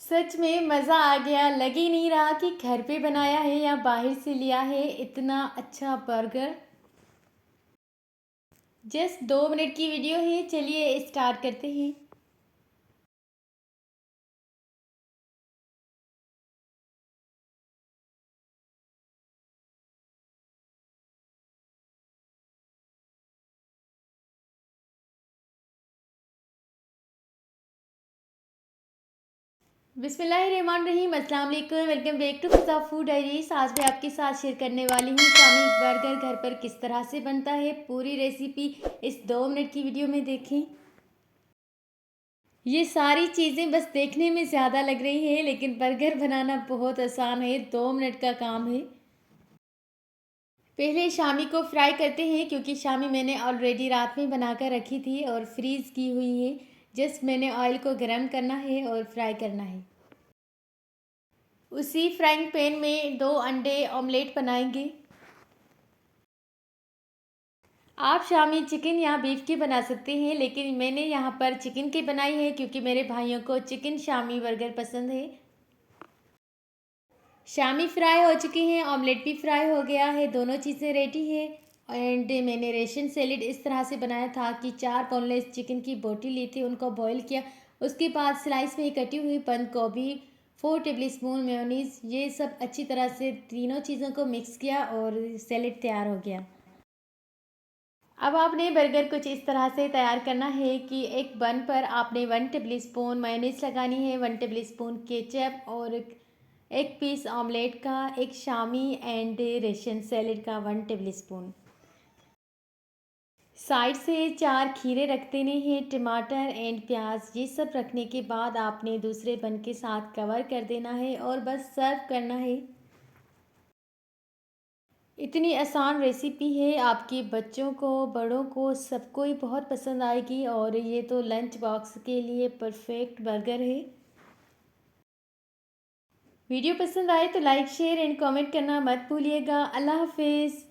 सच में मज़ा आ गया। लग ही नहीं रहा कि घर पे बनाया है या बाहर से लिया है। इतना अच्छा बर्गर। जस्ट 2 मिनट की वीडियो है, चलिए स्टार्ट करते हैं। बिस्मिल्लाहिर्रहमानिर्रहीम, अस्सलाम वालेकुम, welcome back to Fiza food diaries. आज मैं आपके साथ शेयर करने वाली हूँ शामी बर्गर घर पर किस तरह से बनता है। पूरी रेसिपी इस 2 मिनट की वीडियो में देखें। ये सारी चीज़ें बस देखने में ज़्यादा लग रही है, लेकिन बर्गर बनाना बहुत आसान है। 2 मिनट का काम है। पहले शामी को फ्राई करते हैं, क्योंकि शामी मैंने ऑलरेडी रात में बना कर रखी थी और फ्रीज़ की हुई है। जस्ट मैंने ऑयल को गर्म करना है और फ्राई करना है। उसी फ्राइंग पैन में 2 अंडे ऑमलेट बनाएंगे। आप शामी चिकन या बीफ की बना सकते हैं, लेकिन मैंने यहाँ पर चिकन की बनाई है, क्योंकि मेरे भाइयों को चिकन शामी बर्गर पसंद है। शामी फ्राई हो चुकी हैं, ऑमलेट भी फ्राई हो गया है, दोनों चीज़ें रेडी है। एंड मैंने रेशन सैलेड इस तरह से बनाया था कि 4 बोनलेस चिकन की बोटी ली थी, उनको बॉईल किया। उसके बाद स्लाइस में कटी हुई बंद गोभी, 4 टेबल स्पून मेयोनीज, ये सब अच्छी तरह से तीनों चीज़ों को मिक्स किया और सैलेड तैयार हो गया। अब आपने बर्गर कुछ इस तरह से तैयार करना है कि एक बन पर आपने 1 टेबल स्पून मेयोनीज लगानी है, 1 टेबल स्पून केचप और एक पीस ऑमलेट का, एक शामी एंड रेशन सैलेड का 1 टेबल स्पून। साइड से 4 खीरे रख देने हैं, टमाटर एंड प्याज, ये सब रखने के बाद आपने दूसरे बन के साथ कवर कर देना है और बस सर्व करना है। इतनी आसान रेसिपी है, आपके बच्चों को, बड़ों को, सबको ही बहुत पसंद आएगी और ये तो लंच बॉक्स के लिए परफेक्ट बर्गर है। वीडियो पसंद आए तो लाइक शेयर एंड कमेंट करना मत भूलिएगा। अल्लाह हाफिज़।